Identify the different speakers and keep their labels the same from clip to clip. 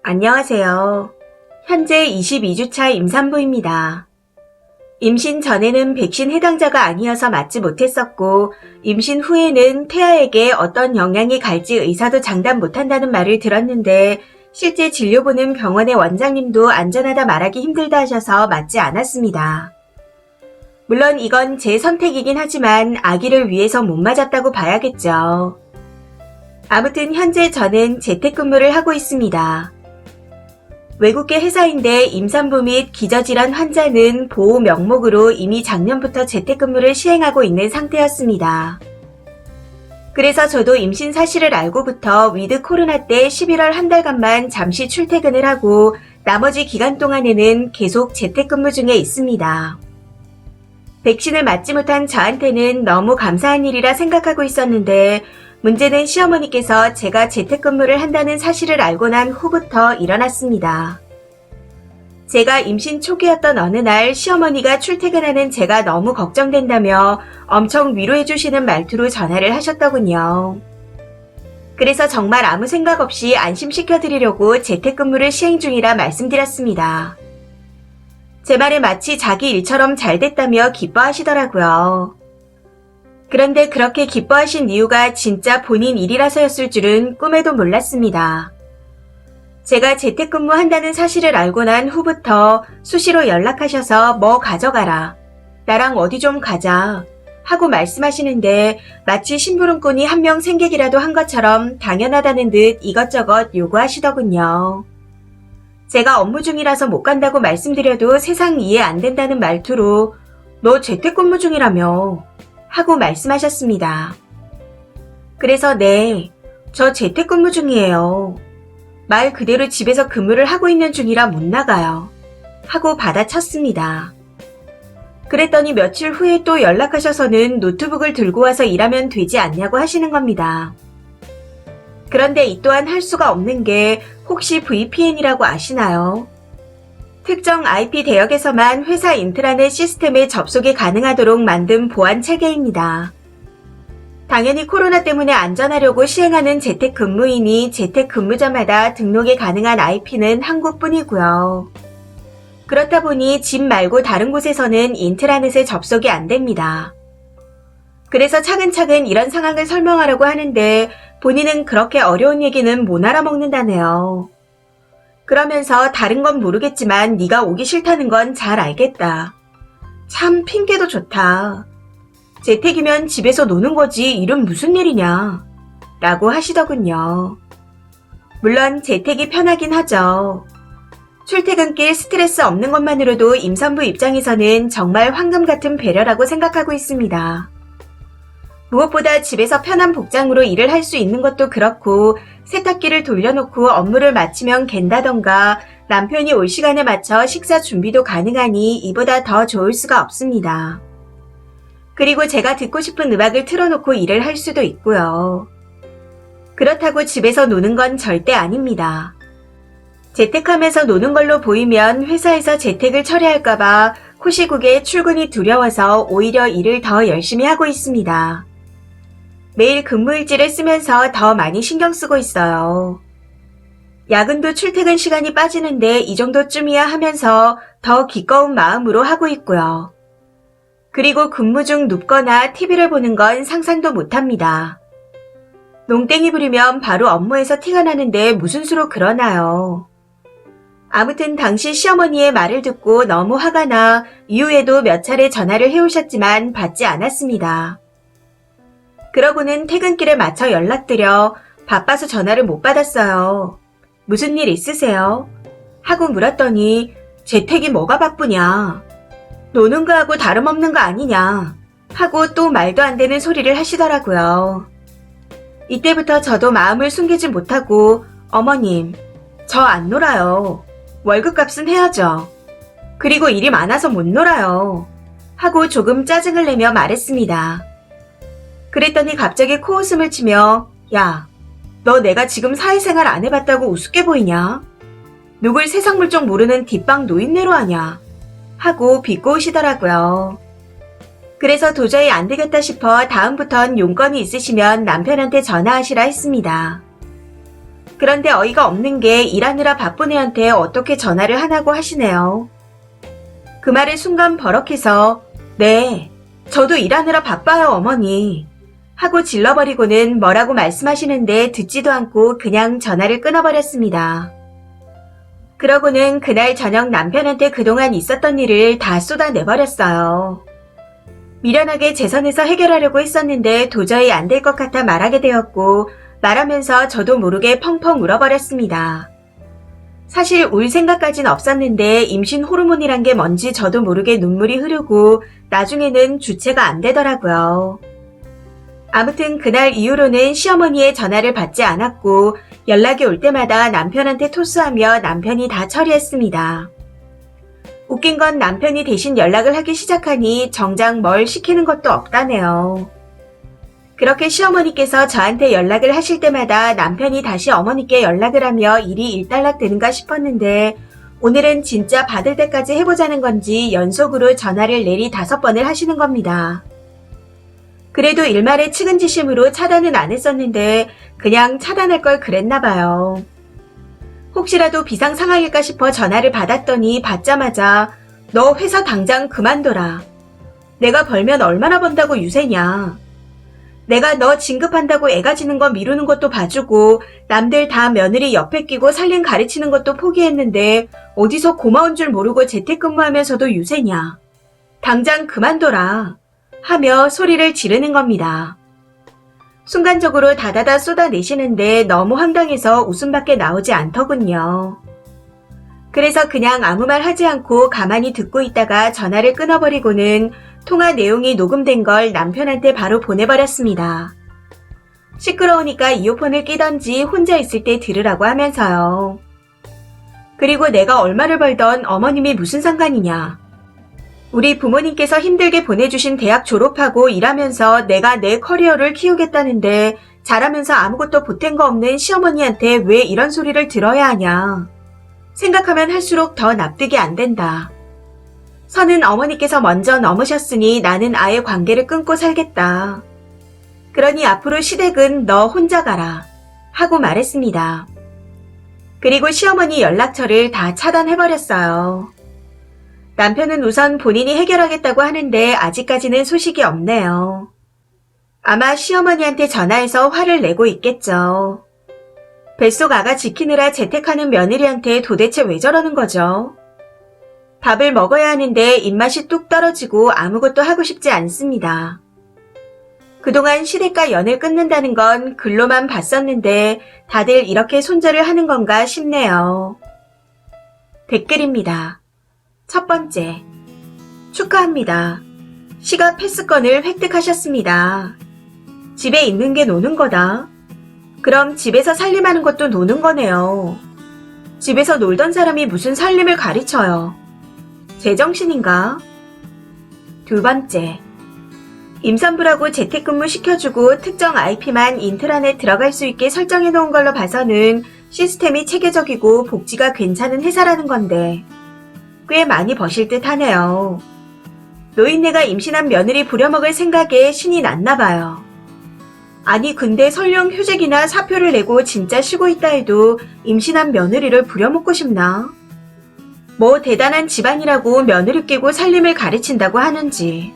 Speaker 1: 안녕하세요. 현재 22주차 임산부입니다. 임신 전에는 백신 해당자가 아니어서 맞지 못했었고, 임신 후에는 태아에게 어떤 영향이 갈지 의사도 장담 못한다는 말을 들었는데, 실제 진료 보는 병원의 원장님도 안전하다 말하기 힘들다 하셔서 맞지 않았습니다. 물론 이건 제 선택이긴 하지만 아기를 위해서 못 맞았다고 봐야겠죠. 아무튼 현재 저는 재택근무를 하고 있습니다. 외국계 회사인데 임산부 및 기저질환 환자는 보호 명목으로 이미 작년부터 재택근무를 시행하고 있는 상태였습니다. 그래서 저도 임신 사실을 알고부터 위드 코로나 때 11월 한 달간만 잠시 출퇴근을 하고 나머지 기간 동안에는 계속 재택근무 중에 있습니다. 백신을 맞지 못한 저한테는 너무 감사한 일이라 생각하고 있었는데 문제는 시어머니께서 제가 재택근무를 한다는 사실을 알고 난 후부터 일어났습니다. 제가 임신 초기였던 어느 날 시어머니가 출퇴근하는 제가 너무 걱정된다며 엄청 위로해주시는 말투로 전화를 하셨더군요. 그래서 정말 아무 생각 없이 안심시켜드리려고 재택근무를 시행 중이라 말씀드렸습니다. 제 말에 마치 자기 일처럼 잘 됐다며 기뻐하시더라고요. 그런데 그렇게 기뻐하신 이유가 진짜 본인 일이라서였을 줄은 꿈에도 몰랐습니다. 제가 재택근무한다는 사실을 알고 난 후부터 수시로 연락하셔서 뭐 가져가라, 나랑 어디 좀 가자 하고 말씀하시는데 마치 심부름꾼이 한 명 생기기라도 한 것처럼 당연하다는 듯 이것저것 요구하시더군요. 제가 업무 중이라서 못 간다고 말씀드려도 세상 이해 안 된다는 말투로 너 재택근무 중이라며 하고 말씀하셨습니다. 그래서 네, 저 재택근무 중이에요. 말 그대로 집에서 근무를 하고 있는 중이라 못 나가요. 하고 받아쳤습니다. 그랬더니 며칠 후에 또 연락하셔서는 노트북을 들고 와서 일하면 되지 않냐고 하시는 겁니다. 그런데 이 또한 할 수가 없는 게 혹시 VPN이라고 아시나요? 특정 IP 대역에서만 회사 인트라넷 시스템에 접속이 가능하도록 만든 보안 체계입니다. 당연히 코로나 때문에 안전하려고 시행하는 재택근무이니 재택근무자마다 등록이 가능한 IP는 한국뿐이고요. 그렇다 보니 집 말고 다른 곳에서는 인트라넷에 접속이 안 됩니다. 그래서 차근차근 이런 상황을 설명하려고 하는데 본인은 그렇게 어려운 얘기는 못 알아먹는다네요. 그러면서 다른 건 모르겠지만 네가 오기 싫다는 건 잘 알겠다. 참 핑계도 좋다. 재택이면 집에서 노는 거지 일은 무슨 일이냐 라고 하시더군요. 물론 재택이 편하긴 하죠. 출퇴근길 스트레스 없는 것만으로도 임산부 입장에서는 정말 황금 같은 배려라고 생각하고 있습니다. 무엇보다 집에서 편한 복장으로 일을 할 수 있는 것도 그렇고 세탁기를 돌려놓고 업무를 마치면 갠다던가 남편이 올 시간에 맞춰 식사 준비도 가능하니 이보다 더 좋을 수가 없습니다. 그리고 제가 듣고 싶은 음악을 틀어놓고 일을 할 수도 있고요. 그렇다고 집에서 노는 건 절대 아닙니다. 재택하면서 노는 걸로 보이면 회사에서 재택을 처리할까봐 코시국에 출근이 두려워서 오히려 일을 더 열심히 하고 있습니다. 매일 근무일지를 쓰면서 더 많이 신경 쓰고 있어요. 야근도 출퇴근 시간이 빠지는데 이 정도쯤이야 하면서 더 기꺼운 마음으로 하고 있고요. 그리고 근무 중 눕거나 TV를 보는 건 상상도 못합니다. 농땡이 부리면 바로 업무에서 티가 나는데 무슨 수로 그러나요? 아무튼 당시 시어머니의 말을 듣고 너무 화가 나 이후에도 몇 차례 전화를 해오셨지만 받지 않았습니다. 그러고는 퇴근길에 맞춰 연락드려 바빠서 전화를 못 받았어요. 무슨 일 있으세요? 하고 물었더니 재택이 뭐가 바쁘냐? 노는 거하고 다름없는 거 아니냐? 하고 또 말도 안 되는 소리를 하시더라고요. 이때부터 저도 마음을 숨기지 못하고 어머님, 저 안 놀아요. 월급값은 해야죠. 그리고 일이 많아서 못 놀아요. 하고 조금 짜증을 내며 말했습니다. 그랬더니 갑자기 코웃음을 치며 야, 너 내가 지금 사회생활 안 해봤다고 우습게 보이냐? 누굴 세상 물정 모르는 뒷방 노인네로 하냐? 하고 비꼬으시더라고요. 그래서 도저히 안 되겠다 싶어 다음부턴 용건이 있으시면 남편한테 전화하시라 했습니다. 그런데 어이가 없는 게 일하느라 바쁜 애한테 어떻게 전화를 하냐고 하시네요. 그 말을 순간 버럭해서 네, 저도 일하느라 바빠요 어머니 하고 질러버리고는 뭐라고 말씀하시는데 듣지도 않고 그냥 전화를 끊어버렸습니다. 그러고는 그날 저녁 남편한테 그동안 있었던 일을 다 쏟아내버렸어요. 미련하게 제 선에서 해결하려고 했었는데 도저히 안 될 것 같아 말하게 되었고 말하면서 저도 모르게 펑펑 울어버렸습니다. 사실 울 생각까진 없었는데 임신 호르몬이란 게 뭔지 저도 모르게 눈물이 흐르고 나중에는 주체가 안 되더라고요. 아무튼 그날 이후로는 시어머니의 전화를 받지 않았고 연락이 올 때마다 남편한테 토스하며 남편이 다 처리했습니다. 웃긴 건 남편이 대신 연락을 하기 시작하니 정작 뭘 시키는 것도 없다네요. 그렇게 시어머니께서 저한테 연락을 하실 때마다 남편이 다시 어머니께 연락을 하며 일이 일단락되는가 싶었는데 오늘은 진짜 받을 때까지 해보자는 건지 연속으로 전화를 내리 5번을 하시는 겁니다. 그래도 일말의 측은지심으로 차단은 안 했었는데 그냥 차단할 걸 그랬나 봐요. 혹시라도 비상 상황일까 싶어 전화를 받았더니 받자마자 너 회사 당장 그만둬라. 내가 벌면 얼마나 번다고 유세냐. 내가 너 진급한다고 애가 지는 거 미루는 것도 봐주고 남들 다 며느리 옆에 끼고 살림 가르치는 것도 포기했는데 어디서 고마운 줄 모르고 재택근무하면서도 유세냐. 당장 그만둬라. 하며 소리를 지르는 겁니다. 순간적으로 다다다 쏟아내시는데 너무 황당해서 웃음밖에 나오지 않더군요. 그래서 그냥 아무 말 하지 않고 가만히 듣고 있다가 전화를 끊어버리고는 통화 내용이 녹음된 걸 남편한테 바로 보내버렸습니다. 시끄러우니까 이어폰을 끼던지 혼자 있을 때 들으라고 하면서요. 그리고 내가 얼마를 벌던 어머님이 무슨 상관이냐. 우리 부모님께서 힘들게 보내주신 대학 졸업하고 일하면서 내가 내 커리어를 키우겠다는데 잘하면서 아무것도 보탠 거 없는 시어머니한테 왜 이런 소리를 들어야 하냐. 생각하면 할수록 더 납득이 안 된다. 선은 어머니께서 먼저 넘으셨으니 나는 아예 관계를 끊고 살겠다. 그러니 앞으로 시댁은 너 혼자 가라. 하고 말했습니다. 그리고 시어머니 연락처를 다 차단해버렸어요. 남편은 우선 본인이 해결하겠다고 하는데 아직까지는 소식이 없네요. 아마 시어머니한테 전화해서 화를 내고 있겠죠. 뱃속 아가 지키느라 재택하는 며느리한테 도대체 왜 저러는 거죠? 밥을 먹어야 하는데 입맛이 뚝 떨어지고 아무것도 하고 싶지 않습니다. 그동안 시댁과 연을 끊는다는 건 글로만 봤었는데 다들 이렇게 손절을 하는 건가 싶네요. 댓글입니다. 첫 번째, 축하합니다. 시가 패스권을 획득하셨습니다. 집에 있는 게 노는 거다. 그럼 집에서 살림하는 것도 노는 거네요. 집에서 놀던 사람이 무슨 살림을 가르쳐요. 제정신인가? 두 번째, 임산부라고 재택근무 시켜주고 특정 IP만 인트라넷 들어갈 수 있게 설정해 놓은 걸로 봐서는 시스템이 체계적이고 복지가 괜찮은 회사라는 건데 꽤 많이 버실 듯 하네요. 노인네가 임신한 며느리 부려먹을 생각에 신이 났나 봐요. 아니 근데 설령 휴직이나 사표를 내고 진짜 쉬고 있다 해도 임신한 며느리를 부려먹고 싶나? 뭐 대단한 집안이라고 며느리 끼고 살림을 가르친다고 하는지.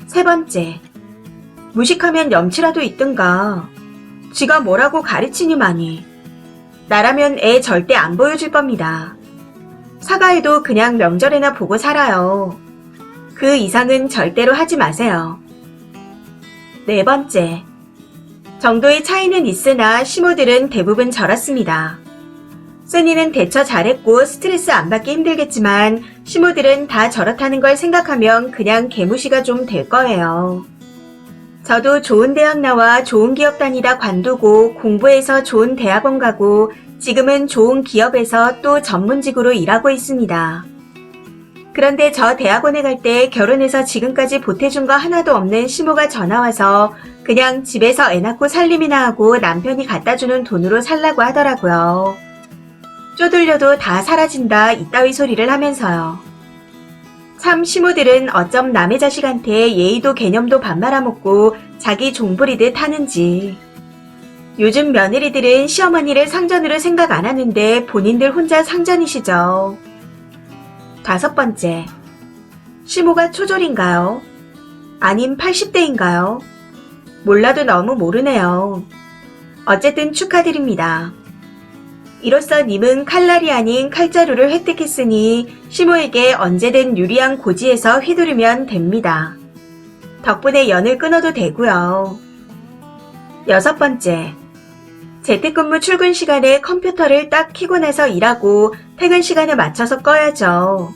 Speaker 1: 세 번째, 무식하면 염치라도 있든가. 지가 뭐라고 가르치니마니. 나라면 애 절대 안 보여줄 겁니다. 사과해도 그냥 명절에나 보고 살아요. 그 이상은 절대로 하지 마세요. 네 번째, 정도의 차이는 있으나 시모들은 대부분 저렇습니다. 쓰니는 대처 잘했고 스트레스 안 받기 힘들겠지만 시모들은 다 저렇다는 걸 생각하면 그냥 개무시가 좀 될 거예요. 저도 좋은 대학 나와 좋은 기업 다니다 관두고 공부해서 좋은 대학원 가고 지금은 좋은 기업에서 또 전문직으로 일하고 있습니다. 그런데 저 대학원에 갈 때 결혼해서 지금까지 보태준 거 하나도 없는 시모가 전화와서 그냥 집에서 애 낳고 살림이나 하고 남편이 갖다주는 돈으로 살라고 하더라고요. 쪼들려도 다 사라진다 이따위 소리를 하면서요. 참 시모들은 어쩜 남의 자식한테 예의도 개념도 밥 말아먹고 자기 종부리듯 하는지. 요즘 며느리들은 시어머니를 상전으로 생각 안 하는데 본인들 혼자 상전이시죠. 5번째. 시모가 초졸인가요? 아님 80대인가요? 몰라도 너무 모르네요. 어쨌든 축하드립니다. 이로써 님은 칼날이 아닌 칼자루를 획득했으니 시모에게 언제든 유리한 고지에서 휘두르면 됩니다. 덕분에 연을 끊어도 되고요. 6번째. 재택근무 출근 시간에 컴퓨터를 딱 켜고 나서 일하고 퇴근 시간에 맞춰서 꺼야죠.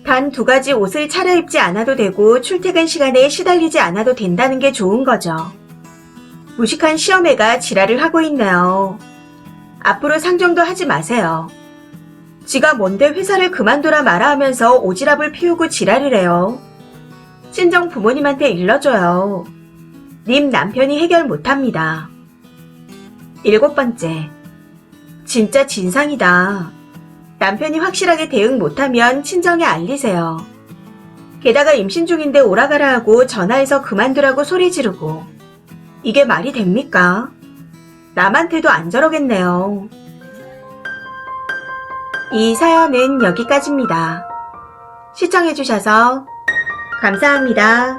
Speaker 1: 단 2가지 옷을 차려입지 않아도 되고 출퇴근 시간에 시달리지 않아도 된다는 게 좋은 거죠. 무식한 시어매가 지랄을 하고 있네요. 앞으로 상정도 하지 마세요. 지가 뭔데 회사를 그만둬라 마라 하면서 오지랖을 피우고 지랄을 해요. 친정 부모님한테 일러줘요. 님 남편이 해결 못합니다. 7번째. 진짜 진상이다. 남편이 확실하게 대응 못하면 친정에 알리세요. 게다가 임신 중인데 오라가라 하고 전화해서 그만두라고 소리 지르고. 이게 말이 됩니까? 남한테도 안 저러겠네요. 이 사연은 여기까지입니다. 시청해주셔서 감사합니다.